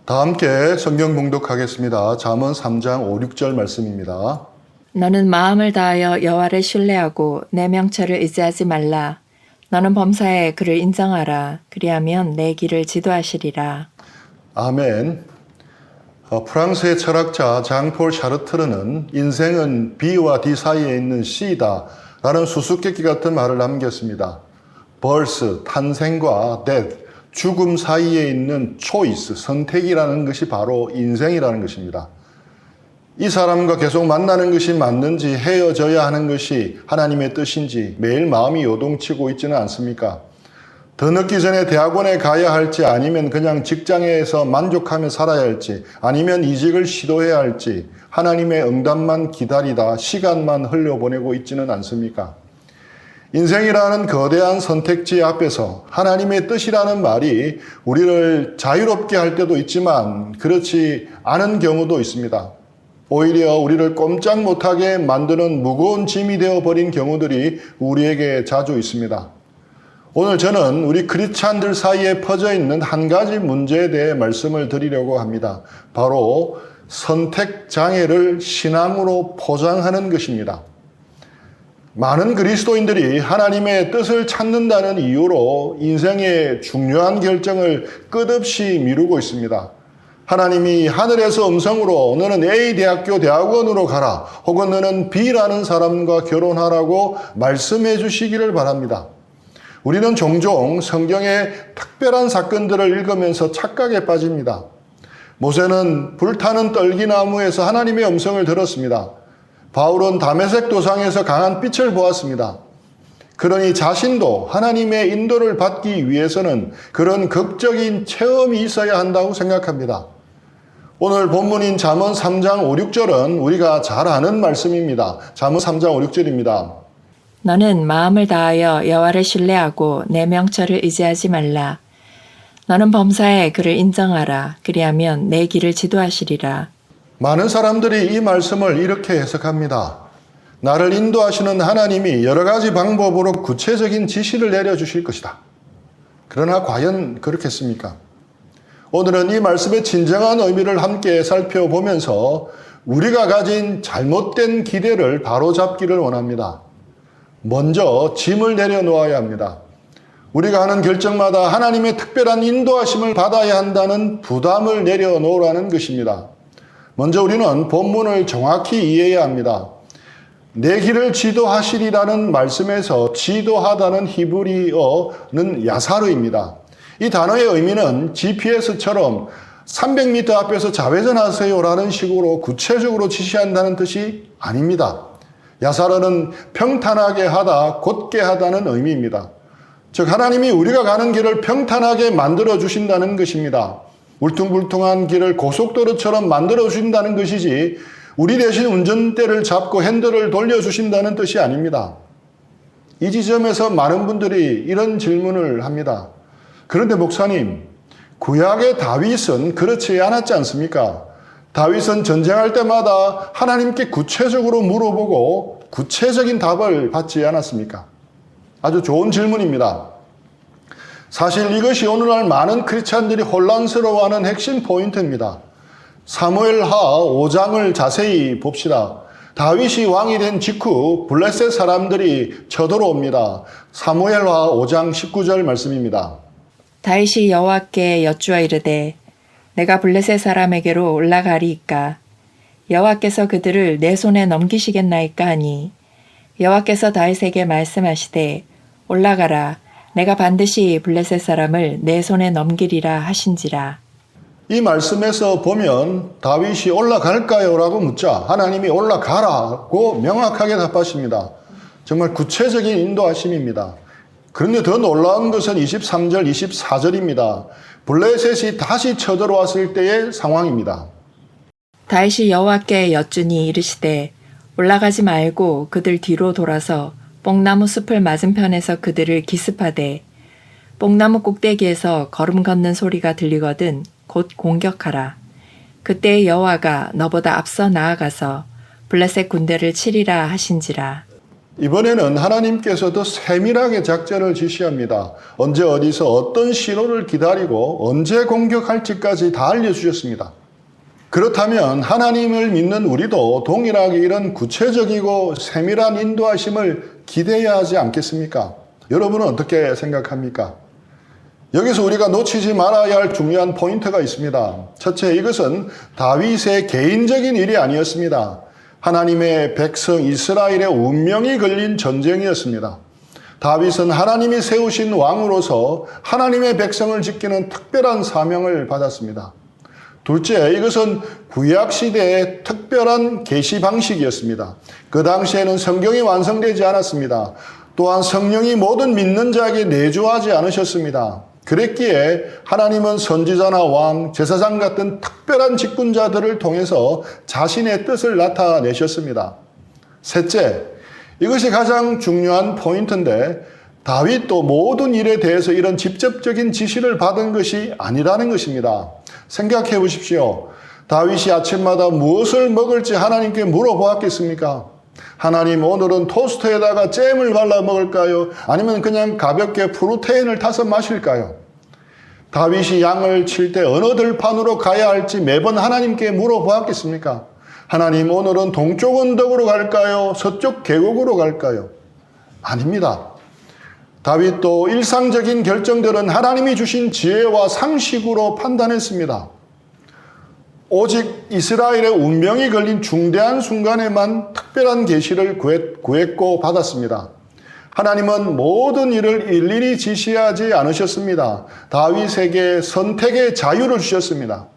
다 함께 성경 봉독하겠습니다. 잠언 3장 5, 6절 말씀입니다. 너는 마음을 다하여 여호와를 신뢰하고 내 명철을 의지하지 말라. 너는 범사에 그를 인정하라. 그리하면 내 길을 지도하시리라. 아멘. 프랑스의 철학자 장폴 샤르트르는 인생은 B와 D 사이에 있는 C다 라는 수수께끼 같은 말을 남겼습니다. birth, 탄생과 death, 죽음 사이에 있는 choice, 선택이라는 것이 바로 인생이라는 것입니다. 이 사람과 계속 만나는 것이 맞는지, 헤어져야 하는 것이 하나님의 뜻인지 매일 마음이 요동치고 있지는 않습니까? 더 늦기 전에 대학원에 가야 할지, 아니면 그냥 직장에서 만족하며 살아야 할지, 아니면 이직을 시도해야 할지 하나님의 응답만 기다리다 시간만 흘려보내고 있지는 않습니까? 인생이라는 거대한 선택지 앞에서 하나님의 뜻이라는 말이 우리를 자유롭게 할 때도 있지만 그렇지 않은 경우도 있습니다. 오히려 우리를 꼼짝 못하게 만드는 무거운 짐이 되어버린 경우들이 우리에게 자주 있습니다. 오늘 저는 우리 크리스찬들 사이에 퍼져 있는 한 가지 문제에 대해 말씀을 드리려고 합니다. 바로 선택 장애를 신앙으로 포장하는 것입니다. 많은 그리스도인들이 하나님의 뜻을 찾는다는 이유로 인생의 중요한 결정을 끝없이 미루고 있습니다. 하나님이 하늘에서 음성으로 너는 A 대학교 대학원으로 가라, 혹은 너는 B라는 사람과 결혼하라고 말씀해 주시기를 바랍니다. 우리는 종종 성경의 특별한 사건들을 읽으면서 착각에 빠집니다. 모세는 불타는 떨기나무에서 하나님의 음성을 들었습니다. 바울은 다메섹 도상에서 강한 빛을 보았습니다. 그러니 자신도 하나님의 인도를 받기 위해서는 그런 극적인 체험이 있어야 한다고 생각합니다. 오늘 본문인 잠언 3장 5, 6절은 우리가 잘 아는 말씀입니다. 잠언 3장 5, 6절입니다. 너는 마음을 다하여 여호와를 신뢰하고 내 명철을 의지하지 말라. 너는 범사에 그를 인정하라. 그리하면 내 길을 지도하시리라. 많은 사람들이 이 말씀을 이렇게 해석합니다. 나를 인도하시는 하나님이 여러 가지 방법으로 구체적인 지시를 내려주실 것이다. 그러나 과연 그렇겠습니까? 오늘은 이 말씀의 진정한 의미를 함께 살펴보면서 우리가 가진 잘못된 기대를 바로잡기를 원합니다. 먼저 짐을 내려놓아야 합니다. 우리가 하는 결정마다 하나님의 특별한 인도하심을 받아야 한다는 부담을 내려놓으라는 것입니다. 먼저 우리는 본문을 정확히 이해해야 합니다. 내 길을 지도하시리라는 말씀에서 지도하다는 히브리어는 야사르입니다. 이 단어의 의미는 GPS처럼 300m 앞에서 좌회전하세요라는 식으로 구체적으로 지시한다는 뜻이 아닙니다. 야사르는 평탄하게 하다, 곧게 하다는 의미입니다. 즉 하나님이 우리가 가는 길을 평탄하게 만들어 주신다는 것입니다. 울퉁불퉁한 길을 고속도로처럼 만들어 주신다는 것이지 우리 대신 운전대를 잡고 핸들을 돌려주신다는 뜻이 아닙니다. 이 지점에서 많은 분들이 이런 질문을 합니다. 그런데 목사님, 구약의 다윗은 그렇지 않았지 않습니까? 다윗은 전쟁할 때마다 하나님께 구체적으로 물어보고 구체적인 답을 받지 않았습니까? 아주 좋은 질문입니다. 사실 이것이 오늘날 많은 크리스찬들이 혼란스러워하는 핵심 포인트입니다. 사무엘하 5장을 자세히 봅시다. 다윗이 왕이 된 직후 블레셋 사람들이 쳐들어옵니다. 사무엘하 5장 19절 말씀입니다. 다윗이 여호와께 여쭈어 이르되 내가 블레셋 사람에게로 올라가리이까 여호와께서 그들을 내 손에 넘기시겠나이까 하니 여호와께서 다윗에게 말씀하시되 올라가라 내가 반드시 블레셋 사람을 내 손에 넘기리라 하신지라. 이 말씀에서 보면 다윗이 올라갈까요? 라고 묻자 하나님이 올라가라고 명확하게 답하십니다. 정말 구체적인 인도하심입니다. 그런데 더 놀라운 것은 23절, 24절입니다. 블레셋이 다시 쳐들어왔을 때의 상황입니다. 다윗이 여호와께 여쭈니 이르시되 올라가지 말고 그들 뒤로 돌아서 뽕나무 숲을 맞은편에서 그들을 기습하되 뽕나무 꼭대기에서 걸음 걷는 소리가 들리거든 곧 공격하라. 그때 여호와가 너보다 앞서 나아가서 블레셋 군대를 치리라 하신지라. 이번에는 하나님께서 더 세밀하게 작전을 지시합니다. 언제 어디서 어떤 신호를 기다리고 언제 공격할지까지 다 알려주셨습니다. 그렇다면 하나님을 믿는 우리도 동일하게 이런 구체적이고 세밀한 인도하심을 기대해야 하지 않겠습니까? 여러분은 어떻게 생각합니까? 여기서 우리가 놓치지 말아야 할 중요한 포인트가 있습니다. 첫째, 이것은 다윗의 개인적인 일이 아니었습니다. 하나님의 백성 이스라엘의 운명이 걸린 전쟁이었습니다. 다윗은 하나님이 세우신 왕으로서 하나님의 백성을 지키는 특별한 사명을 받았습니다. 둘째, 이것은 구약시대의 특별한 계시 방식이었습니다. 그 당시에는 성경이 완성되지 않았습니다. 또한 성령이 모든 믿는 자에게 내주하지 않으셨습니다. 그랬기에 하나님은 선지자나 왕, 제사장 같은 특별한 직분자들을 통해서 자신의 뜻을 나타내셨습니다. 셋째, 이것이 가장 중요한 포인트인데 다윗도 모든 일에 대해서 이런 직접적인 지시를 받은 것이 아니라는 것입니다. 생각해 보십시오. 다윗이 아침마다 무엇을 먹을지 하나님께 물어보았겠습니까? 하나님, 오늘은 토스트에다가 잼을 발라 먹을까요? 아니면 그냥 가볍게 프로테인을 타서 마실까요? 다윗이 양을 칠 때 어느 들판으로 가야 할지 매번 하나님께 물어보았겠습니까? 하나님, 오늘은 동쪽 언덕으로 갈까요? 서쪽 계곡으로 갈까요? 아닙니다. 다윗도 일상적인 결정들은 하나님이 주신 지혜와 상식으로 판단했습니다. 오직 이스라엘의 운명이 걸린 중대한 순간에만 특별한 계시를 구했고 받았습니다. 하나님은 모든 일을 일일이 지시하지 않으셨습니다. 다윗에게 선택의 자유를 주셨습니다.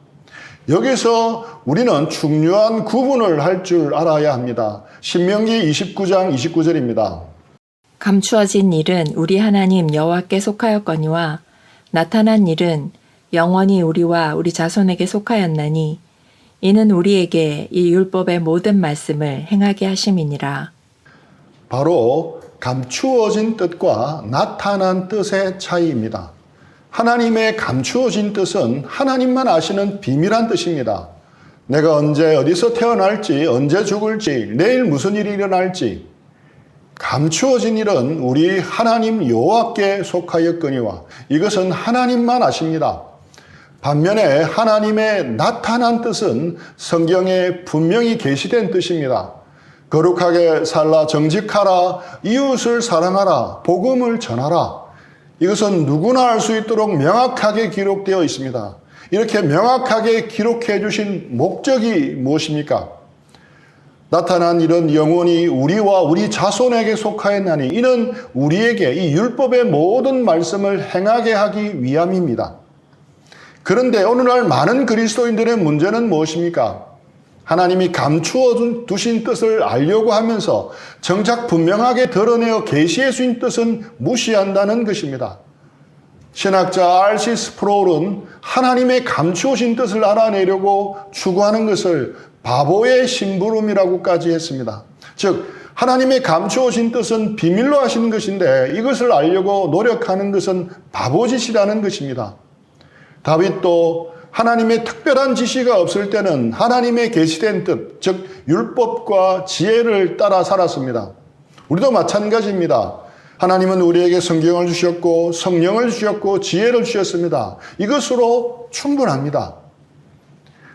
여기서 우리는 중요한 구분을 할 줄 알아야 합니다. 신명기 29장 29절입니다. 감추어진 일은 우리 하나님 여호와께 속하였거니와 나타난 일은 영원히 우리와 우리 자손에게 속하였나니 이는 우리에게 이 율법의 모든 말씀을 행하게 하심이니라. 바로 감추어진 뜻과 나타난 뜻의 차이입니다. 하나님의 감추어진 뜻은 하나님만 아시는 비밀한 뜻입니다. 내가 언제 어디서 태어날지, 언제 죽을지, 내일 무슨 일이 일어날지, 감추어진 일은 우리 하나님 여호와께 속하였거니와 이것은 하나님만 아십니다. 반면에 하나님의 나타난 뜻은 성경에 분명히 계시된 뜻입니다. 거룩하게 살라, 정직하라, 이웃을 사랑하라, 복음을 전하라. 이것은 누구나 알 수 있도록 명확하게 기록되어 있습니다. 이렇게 명확하게 기록해 주신 목적이 무엇입니까? 나타난 일은 영원히 우리와 우리 자손에게 속하였나니 이는 우리에게 이 율법의 모든 말씀을 행하게 하기 위함입니다. 그런데 오늘날 많은 그리스도인들의 문제는 무엇입니까? 하나님이 감추어 두신 뜻을 알려고 하면서 정작 분명하게 드러내어 계시해 주신 뜻은 무시한다는 것입니다. 신학자 R.C. 스프롤은 하나님의 감추어진 뜻을 알아내려고 추구하는 것을 바보의 심부름이라고까지 했습니다. 즉 하나님의 감추어진 뜻은 비밀로 하시는 것인데 이것을 알려고 노력하는 것은 바보짓이라는 것입니다. 다윗도 하나님의 특별한 지시가 없을 때는 하나님의 계시된 뜻, 즉 율법과 지혜를 따라 살았습니다. 우리도 마찬가지입니다. 하나님은 우리에게 성경을 주셨고 성령을 주셨고 지혜를 주셨습니다. 이것으로 충분합니다.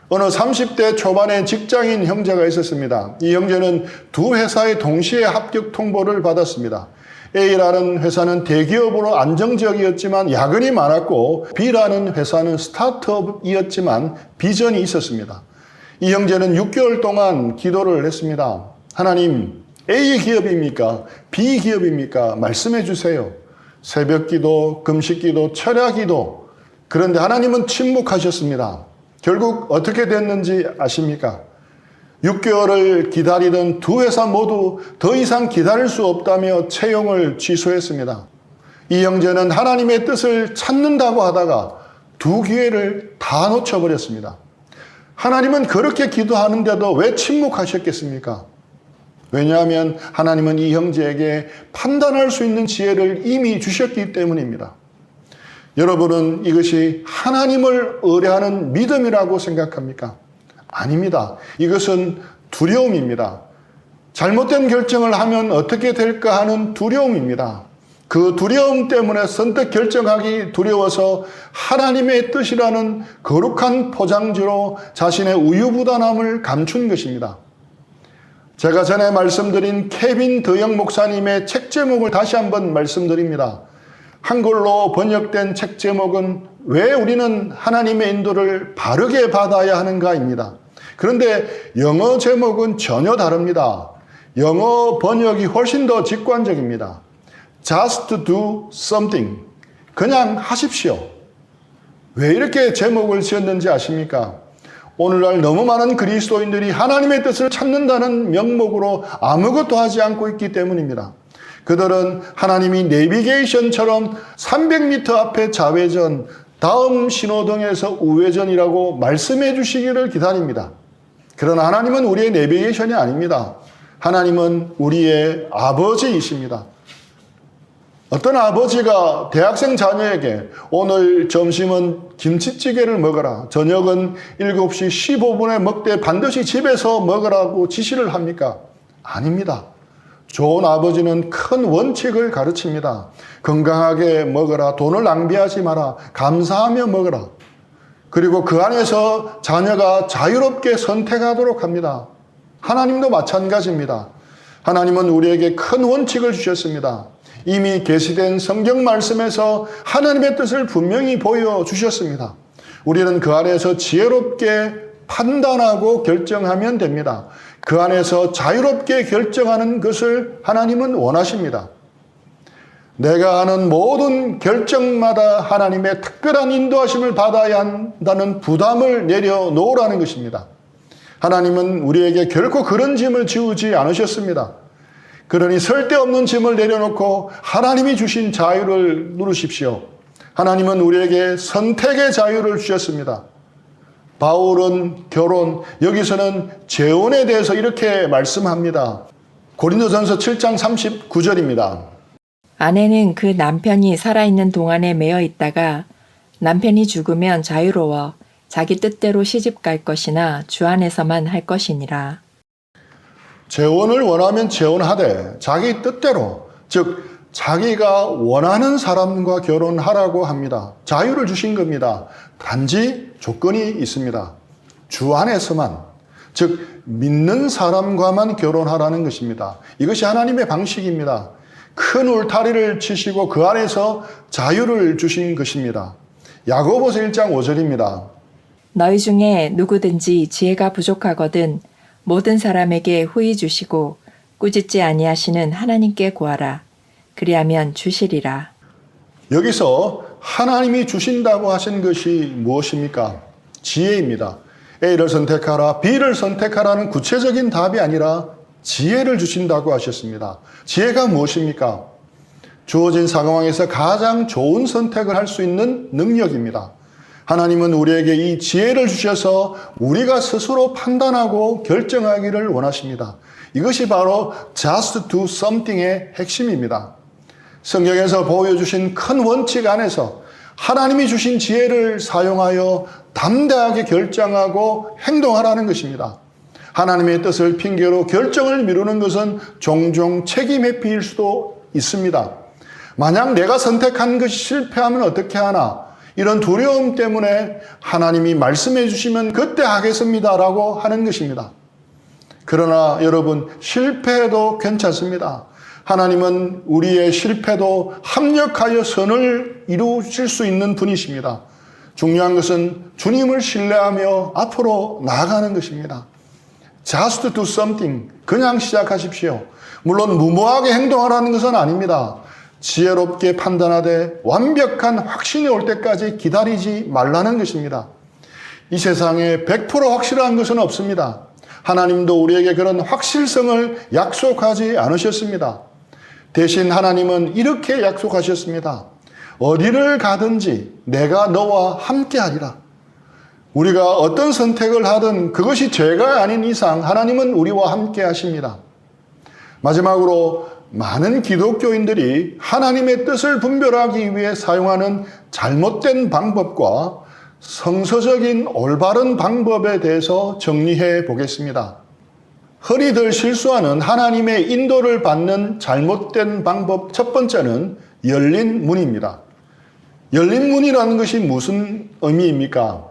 어느 30대 초반의 직장인 형제가 있었습니다. 이 형제는 두 회사에 동시에 합격 통보를 받았습니다. A라는 회사는 대기업으로 안정적이었지만 야근이 많았고 B라는 회사는 스타트업이었지만 비전이 있었습니다. 이 형제는 6개월 동안 기도를 했습니다. 하나님, A 기업입니까? B 기업입니까? 말씀해 주세요. 새벽 기도, 금식 기도, 철야 기도. 그런데 하나님은 침묵하셨습니다. 결국 어떻게 됐는지 아십니까? 6개월을 기다리던 두 회사 모두 더 이상 기다릴 수 없다며 채용을 취소했습니다. 이 형제는 하나님의 뜻을 찾는다고 하다가 두 기회를 다 놓쳐버렸습니다. 하나님은 그렇게 기도하는데도 왜 침묵하셨겠습니까? 왜냐하면 하나님은 이 형제에게 판단할 수 있는 지혜를 이미 주셨기 때문입니다. 여러분은 이것이 하나님을 의뢰하는 믿음이라고 생각합니까? 아닙니다. 이것은 두려움입니다. 잘못된 결정을 하면 어떻게 될까 하는 두려움입니다. 그 두려움 때문에 선택 결정하기 두려워서 하나님의 뜻이라는 거룩한 포장지로 자신의 우유부단함을 감춘 것입니다. 제가 전에 말씀드린 케빈 더영 목사님의 책 제목을 다시 한번 말씀드립니다. 한글로 번역된 책 제목은 왜 우리는 하나님의 인도를 바르게 받아야 하는가입니다. 그런데 영어 제목은 전혀 다릅니다. 영어 번역이 훨씬 더 직관적입니다. Just do something. 그냥 하십시오. 왜 이렇게 제목을 지었는지 아십니까? 오늘날 너무 많은 그리스도인들이 하나님의 뜻을 찾는다는 명목으로 아무것도 하지 않고 있기 때문입니다. 그들은 하나님이 내비게이션처럼 300m 앞에 좌회전, 다음 신호등에서 우회전이라고 말씀해 주시기를 기다립니다. 그러나 하나님은 우리의 내비게이션이 아닙니다. 하나님은 우리의 아버지이십니다. 어떤 아버지가 대학생 자녀에게 오늘 점심은 김치찌개를 먹어라, 저녁은 7시 15분에 먹되 반드시 집에서 먹으라고 지시를 합니까? 아닙니다. 좋은 아버지는 큰 원칙을 가르칩니다. 건강하게 먹어라, 돈을 낭비하지 마라, 감사하며 먹어라. 그리고 그 안에서 자녀가 자유롭게 선택하도록 합니다. 하나님도 마찬가지입니다. 하나님은 우리에게 큰 원칙을 주셨습니다. 이미 계시된 성경 말씀에서 하나님의 뜻을 분명히 보여주셨습니다. 우리는 그 안에서 지혜롭게 판단하고 결정하면 됩니다. 그 안에서 자유롭게 결정하는 것을 하나님은 원하십니다. 내가 하는 모든 결정마다 하나님의 특별한 인도하심을 받아야 한다는 부담을 내려놓으라는 것입니다. 하나님은 우리에게 결코 그런 짐을 지우지 않으셨습니다. 그러니 쓸데없는 짐을 내려놓고 하나님이 주신 자유를 누르십시오. 하나님은 우리에게 선택의 자유를 주셨습니다. 바울은 결혼, 여기서는 재혼에 대해서 이렇게 말씀합니다. 고린도전서 7장 39절입니다. 아내는 그 남편이 살아있는 동안에 매여 있다가 남편이 죽으면 자유로워 자기 뜻대로 시집갈 것이나 주 안에서만 할 것이니라. 재혼을 원하면 재혼하되 자기 뜻대로, 즉 자기가 원하는 사람과 결혼하라고 합니다. 자유를 주신 겁니다. 단지 조건이 있습니다. 주 안에서만, 즉 믿는 사람과만 결혼하라는 것입니다. 이것이 하나님의 방식입니다. 큰 울타리를 치시고 그 안에서 자유를 주신 것입니다. 야고보서 1장 5절입니다. 너희 중에 누구든지 지혜가 부족하거든 모든 사람에게 후히 주시고 꾸짖지 아니하시는 하나님께 구하라. 그리하면 주시리라. 여기서 하나님이 주신다고 하신 것이 무엇입니까? 지혜입니다. A를 선택하라, B를 선택하라는 구체적인 답이 아니라 지혜를 주신다고 하셨습니다. 지혜가 무엇입니까? 주어진 상황에서 가장 좋은 선택을 할 수 있는 능력입니다. 하나님은 우리에게 이 지혜를 주셔서 우리가 스스로 판단하고 결정하기를 원하십니다. 이것이 바로 just do something의 핵심입니다. 성경에서 보여주신 큰 원칙 안에서 하나님이 주신 지혜를 사용하여 담대하게 결정하고 행동하라는 것입니다. 하나님의 뜻을 핑계로 결정을 미루는 것은 종종 책임 회피일 수도 있습니다. 만약 내가 선택한 것이 실패하면 어떻게 하나? 이런 두려움 때문에 하나님이 말씀해 주시면 그때 하겠습니다라고 하는 것입니다. 그러나 여러분, 실패해도 괜찮습니다. 하나님은 우리의 실패도 합력하여 선을 이루실 수 있는 분이십니다. 중요한 것은 주님을 신뢰하며 앞으로 나아가는 것입니다. Just do something. 그냥 시작하십시오. 물론 무모하게 행동하라는 것은 아닙니다. 지혜롭게 판단하되 완벽한 확신이 올 때까지 기다리지 말라는 것입니다. 이 세상에 100% 확실한 것은 없습니다. 하나님도 우리에게 그런 확실성을 약속하지 않으셨습니다. 대신 하나님은 이렇게 약속하셨습니다. 어디를 가든지 내가 너와 함께하리라. 우리가 어떤 선택을 하든 그것이 죄가 아닌 이상 하나님은 우리와 함께 하십니다. 마지막으로 많은 기독교인들이 하나님의 뜻을 분별하기 위해 사용하는 잘못된 방법과 성서적인 올바른 방법에 대해서 정리해 보겠습니다. 흔히들 실수하는 하나님의 인도를 받는 잘못된 방법 첫 번째는 열린 문입니다. 열린 문이라는 것이 무슨 의미입니까?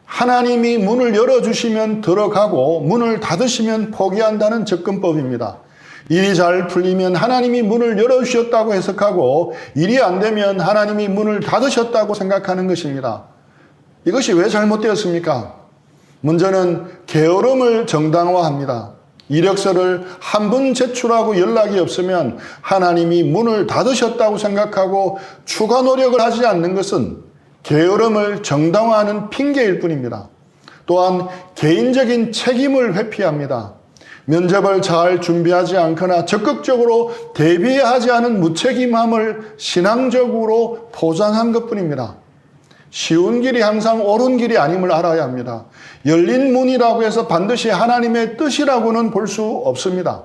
하나님이 문을 열어주시면 들어가고 문을 닫으시면 포기한다는 접근법입니다. 일이 잘 풀리면 하나님이 문을 열어주셨다고 해석하고 일이 안 되면 하나님이 문을 닫으셨다고 생각하는 것입니다. 이것이 왜 잘못되었습니까? 먼저는 게으름을 정당화합니다. 이력서를 한 번 제출하고 연락이 없으면 하나님이 문을 닫으셨다고 생각하고 추가 노력을 하지 않는 것은 게으름을 정당화하는 핑계일 뿐입니다. 또한 개인적인 책임을 회피합니다. 면접을 잘 준비하지 않거나 적극적으로 대비하지 않은 무책임함을 신앙적으로 포장한 것뿐입니다. 쉬운 길이 항상 옳은 길이 아님을 알아야 합니다. 열린 문이라고 해서 반드시 하나님의 뜻이라고는 볼 수 없습니다.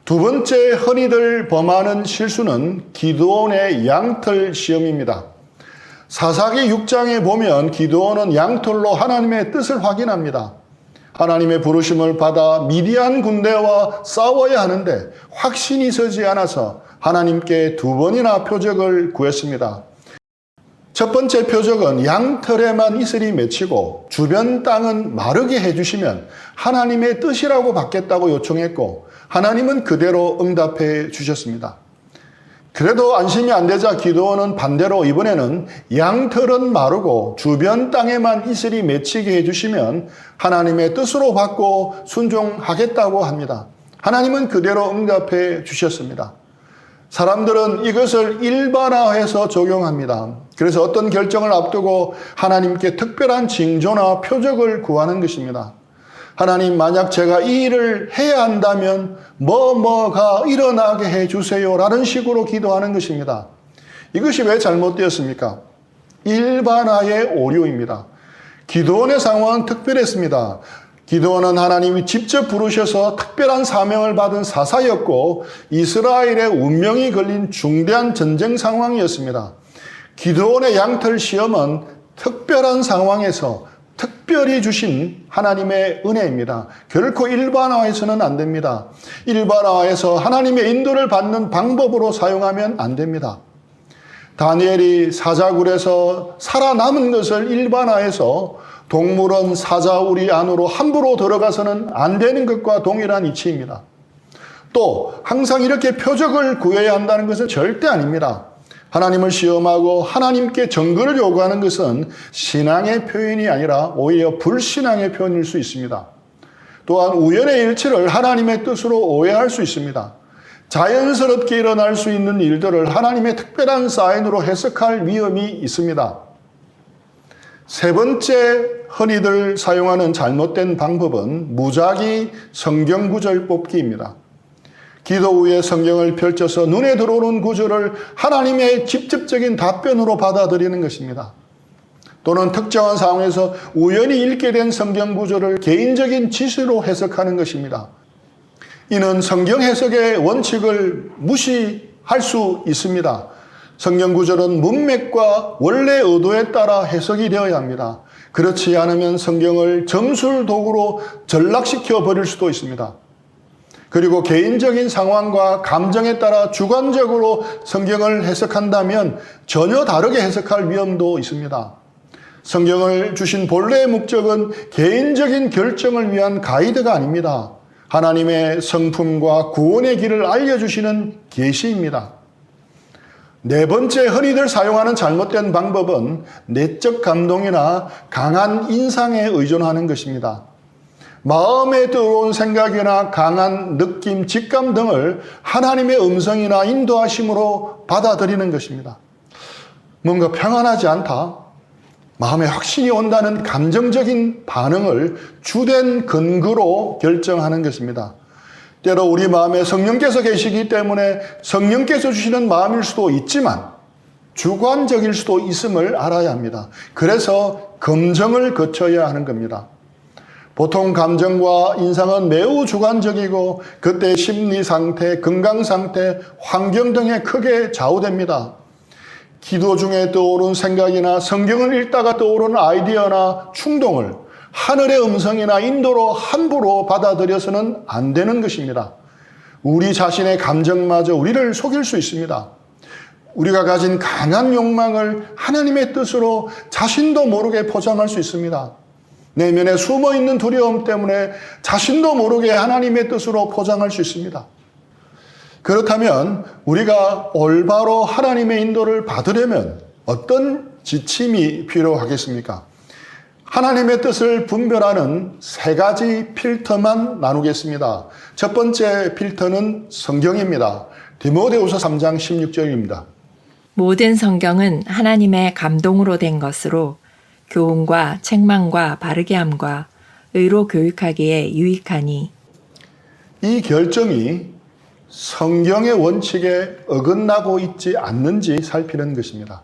두 번째 흔히들 범하는 실수는 기드온의 양털 시험입니다. 사사기 6장에 보면 기드온은 양털로 하나님의 뜻을 확인합니다. 하나님의 부르심을 받아 미디안 군대와 싸워야 하는데 확신이 서지 않아서 하나님께 두 번이나 표적을 구했습니다. 첫 번째 표적은 양털에만 이슬이 맺히고 주변 땅은 마르게 해주시면 하나님의 뜻이라고 받겠다고 요청했고 하나님은 그대로 응답해 주셨습니다. 그래도 안심이 안 되자 기드온은 반대로 이번에는 양털은 마르고 주변 땅에만 이슬이 맺히게 해주시면 하나님의 뜻으로 받고 순종하겠다고 합니다. 하나님은 그대로 응답해 주셨습니다. 사람들은 이것을 일반화해서 적용합니다. 그래서 어떤 결정을 앞두고 하나님께 특별한 징조나 표적을 구하는 것입니다. 하나님, 만약 제가 이 일을 해야 한다면 뭐가 일어나게 해주세요 라는 식으로 기도하는 것입니다. 이것이 왜 잘못되었습니까? 일반화의 오류입니다. 기드온의 상황은 특별했습니다. 기드온은 하나님이 직접 부르셔서 특별한 사명을 받은 사사였고 이스라엘의 운명이 걸린 중대한 전쟁 상황이었습니다. 기드온의 양털 시험은 특별한 상황에서 특별히 주신 하나님의 은혜입니다. 결코 일반화해서는 안 됩니다. 일반화해서 하나님의 인도를 받는 방법으로 사용하면 안 됩니다. 다니엘이 사자굴에서 살아남은 것을 일반화해서 동물원 사자우리 안으로 함부로 들어가서는 안 되는 것과 동일한 이치입니다. 또 항상 이렇게 표적을 구해야 한다는 것은 절대 아닙니다. 하나님을 시험하고 하나님께 증거를 요구하는 것은 신앙의 표현이 아니라 오히려 불신앙의 표현일 수 있습니다. 또한 우연의 일치를 하나님의 뜻으로 오해할 수 있습니다. 자연스럽게 일어날 수 있는 일들을 하나님의 특별한 사인으로 해석할 위험이 있습니다. 세 번째 흔히들 사용하는 잘못된 방법은 무작위 성경 구절 뽑기입니다. 기도 후에 성경을 펼쳐서 눈에 들어오는 구절을 하나님의 직접적인 답변으로 받아들이는 것입니다. 또는 특정한 상황에서 우연히 읽게 된 성경 구절을 개인적인 지시로 해석하는 것입니다. 이는 성경 해석의 원칙을 무시할 수 있습니다. 성경 구절은 문맥과 원래 의도에 따라 해석이 되어야 합니다. 그렇지 않으면 성경을 점술 도구로 전락시켜 버릴 수도 있습니다. 그리고 개인적인 상황과 감정에 따라 주관적으로 성경을 해석한다면 전혀 다르게 해석할 위험도 있습니다. 성경을 주신 본래의 목적은 개인적인 결정을 위한 가이드가 아닙니다. 하나님의 성품과 구원의 길을 알려주시는 계시입니다. 네 번째 흔히들 사용하는 잘못된 방법은 내적 감동이나 강한 인상에 의존하는 것입니다. 마음에 들어온 생각이나 강한 느낌, 직감 등을 하나님의 음성이나 인도하심으로 받아들이는 것입니다. 뭔가 평안하지 않다, 마음에 확신이 온다는 감정적인 반응을 주된 근거로 결정하는 것입니다. 때로 우리 마음에 성령께서 계시기 때문에 성령께서 주시는 마음일 수도 있지만 주관적일 수도 있음을 알아야 합니다. 그래서 검증을 거쳐야 하는 겁니다. 보통 감정과 인상은 매우 주관적이고 그때 심리 상태, 건강 상태, 환경 등에 크게 좌우됩니다. 기도 중에 떠오른 생각이나 성경을 읽다가 떠오르는 아이디어나 충동을 하늘의 음성이나 인도로 함부로 받아들여서는 안 되는 것입니다. 우리 자신의 감정마저 우리를 속일 수 있습니다. 우리가 가진 강한 욕망을 하나님의 뜻으로 자신도 모르게 포장할 수 있습니다. 내면에 숨어있는 두려움 때문에 자신도 모르게 하나님의 뜻으로 포장할 수 있습니다. 그렇다면 우리가 올바로 하나님의 인도를 받으려면 어떤 지침이 필요하겠습니까? 하나님의 뜻을 분별하는 세 가지 필터만 나누겠습니다. 첫 번째 필터는 성경입니다. 디모데후서 3장 16절입니다. 모든 성경은 하나님의 감동으로 된 것으로 교훈과 책망과 바르게 함과 의로 교육하기에 유익하니. 이 결정이 성경의 원칙에 어긋나고 있지 않는지 살피는 것입니다.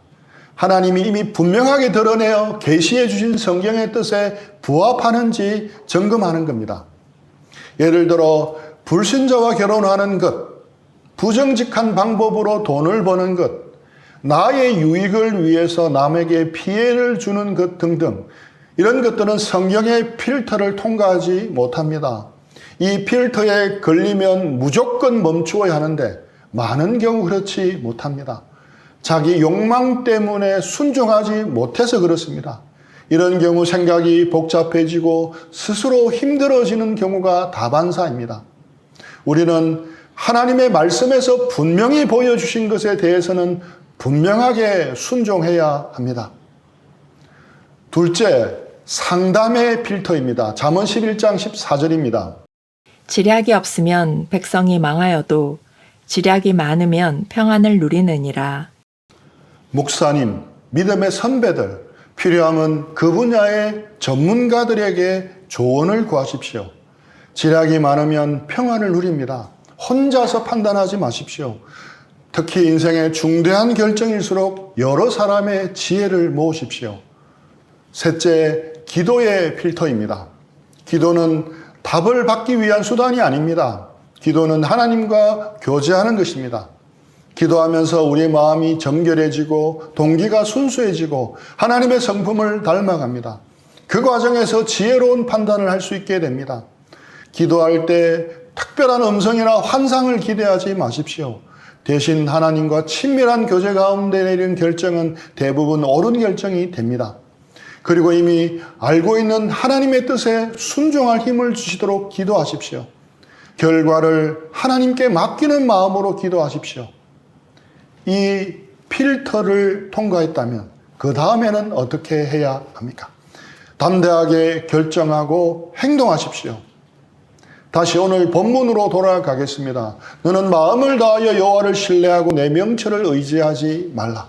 하나님이 이미 분명하게 드러내어 계시해 주신 성경의 뜻에 부합하는지 점검하는 겁니다. 예를 들어 불신자와 결혼하는 것, 부정직한 방법으로 돈을 버는 것, 나의 유익을 위해서 남에게 피해를 주는 것 등등, 이런 것들은 성경의 필터를 통과하지 못합니다. 이 필터에 걸리면 무조건 멈추어야 하는데 많은 경우 그렇지 못합니다. 자기 욕망 때문에 순종하지 못해서 그렇습니다. 이런 경우 생각이 복잡해지고 스스로 힘들어지는 경우가 다반사입니다. 우리는 하나님의 말씀에서 분명히 보여주신 것에 대해서는 분명하게 순종해야 합니다. 둘째, 상담의 필터입니다. 잠언 11장 14절입니다. 지략이 없으면 백성이 망하여도 지략이 많으면 평안을 누리느니라. 목사님, 믿음의 선배들, 필요하면 그 분야의 전문가들에게 조언을 구하십시오. 지략이 많으면 평안을 누립니다. 혼자서 판단하지 마십시오. 특히 인생의 중대한 결정일수록 여러 사람의 지혜를 모으십시오. 셋째, 기도의 필터입니다. 기도는 답을 받기 위한 수단이 아닙니다. 기도는 하나님과 교제하는 것입니다. 기도하면서 우리의 마음이 정결해지고 동기가 순수해지고 하나님의 성품을 닮아갑니다. 그 과정에서 지혜로운 판단을 할 수 있게 됩니다. 기도할 때 특별한 음성이나 환상을 기대하지 마십시오. 대신 하나님과 친밀한 교제 가운데 내린 결정은 대부분 옳은 결정이 됩니다. 그리고 이미 알고 있는 하나님의 뜻에 순종할 힘을 주시도록 기도하십시오. 결과를 하나님께 맡기는 마음으로 기도하십시오. 이 필터를 통과했다면 그 다음에는 어떻게 해야 합니까? 담대하게 결정하고 행동하십시오. 다시 오늘 본문으로 돌아가겠습니다. 너는 마음을 다하여 여호와를 신뢰하고 내 명철을 의지하지 말라.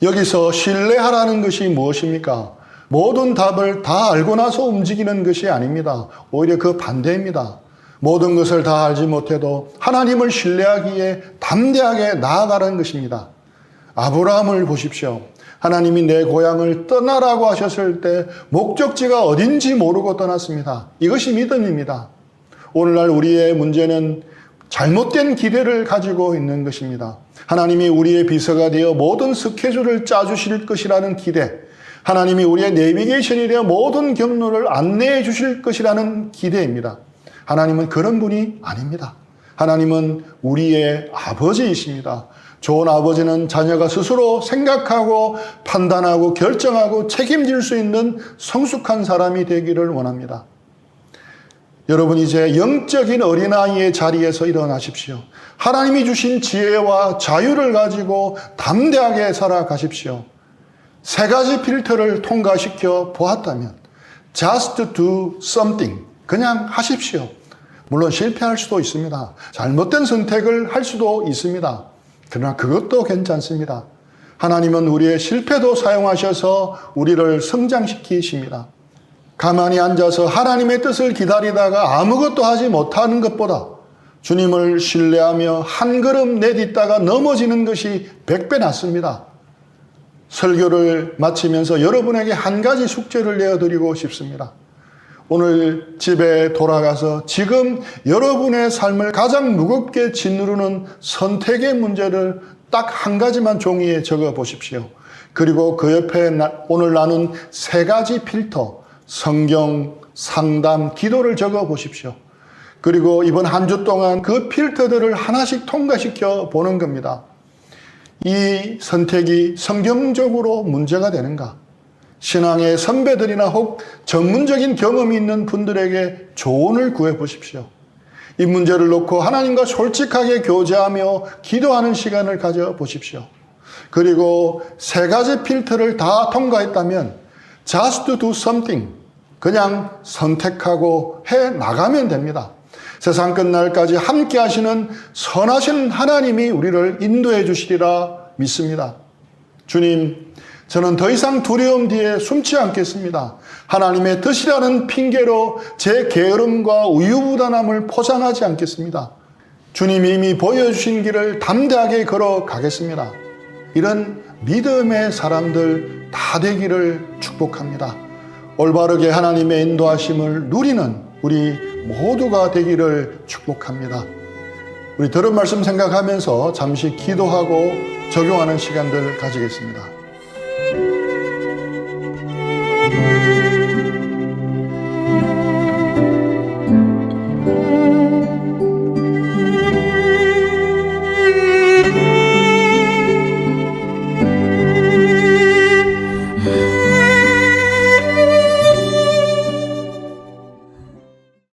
여기서 신뢰하라는 것이 무엇입니까? 모든 답을 다 알고 나서 움직이는 것이 아닙니다. 오히려 그 반대입니다. 모든 것을 다 알지 못해도 하나님을 신뢰하기에 담대하게 나아가라는 것입니다. 아브라함을 보십시오. 하나님이 내 고향을 떠나라고 하셨을 때 목적지가 어딘지 모르고 떠났습니다. 이것이 믿음입니다. 오늘날 우리의 문제는 잘못된 기대를 가지고 있는 것입니다. 하나님이 우리의 비서가 되어 모든 스케줄을 짜주실 것이라는 기대, 하나님이 우리의 내비게이션이 되어 모든 경로를 안내해 주실 것이라는 기대입니다. 하나님은 그런 분이 아닙니다. 하나님은 우리의 아버지이십니다. 좋은 아버지는 자녀가 스스로 생각하고 판단하고 결정하고 책임질 수 있는 성숙한 사람이 되기를 원합니다. 여러분, 이제 영적인 어린아이의 자리에서 일어나십시오. 하나님이 주신 지혜와 자유를 가지고 담대하게 살아가십시오. 세 가지 필터를 통과시켜 보았다면 just do something, 그냥 하십시오. 물론 실패할 수도 있습니다. 잘못된 선택을 할 수도 있습니다. 그러나 그것도 괜찮습니다. 하나님은 우리의 실패도 사용하셔서 우리를 성장시키십니다. 가만히 앉아서 하나님의 뜻을 기다리다가 아무것도 하지 못하는 것보다 주님을 신뢰하며 한 걸음 내딛다가 넘어지는 것이 100배 낫습니다. 설교를 마치면서 여러분에게 한 가지 숙제를 내어드리고 싶습니다. 오늘 집에 돌아가서 지금 여러분의 삶을 가장 무겁게 짓누르는 선택의 문제를 딱 한 가지만 종이에 적어 보십시오. 그리고 그 옆에 오늘 나눈 세 가지 필터, 성경, 상담, 기도를 적어 보십시오. 그리고 이번 한 주 동안 그 필터들을 하나씩 통과시켜 보는 겁니다. 이 선택이 성경적으로 문제가 되는가? 신앙의 선배들이나 혹 전문적인 경험이 있는 분들에게 조언을 구해 보십시오. 이 문제를 놓고 하나님과 솔직하게 교제하며 기도하는 시간을 가져 보십시오. 그리고 세 가지 필터를 다 통과했다면 just do something, 그냥 선택하고 해 나가면 됩니다. 세상 끝날까지 함께 하시는 선하신 하나님이 우리를 인도해 주시리라 믿습니다. 주님, 저는 더 이상 두려움 뒤에 숨지 않겠습니다. 하나님의 뜻이라는 핑계로 제 게으름과 우유부단함을 포장하지 않겠습니다. 주님이 이미 보여주신 길을 담대하게 걸어가겠습니다. 이런 믿음의 사람들 다 되기를 축복합니다. 올바르게 하나님의 인도하심을 누리는 우리 모두가 되기를 축복합니다. 우리 들은 말씀 생각하면서 잠시 기도하고 적용하는 시간들 가지겠습니다.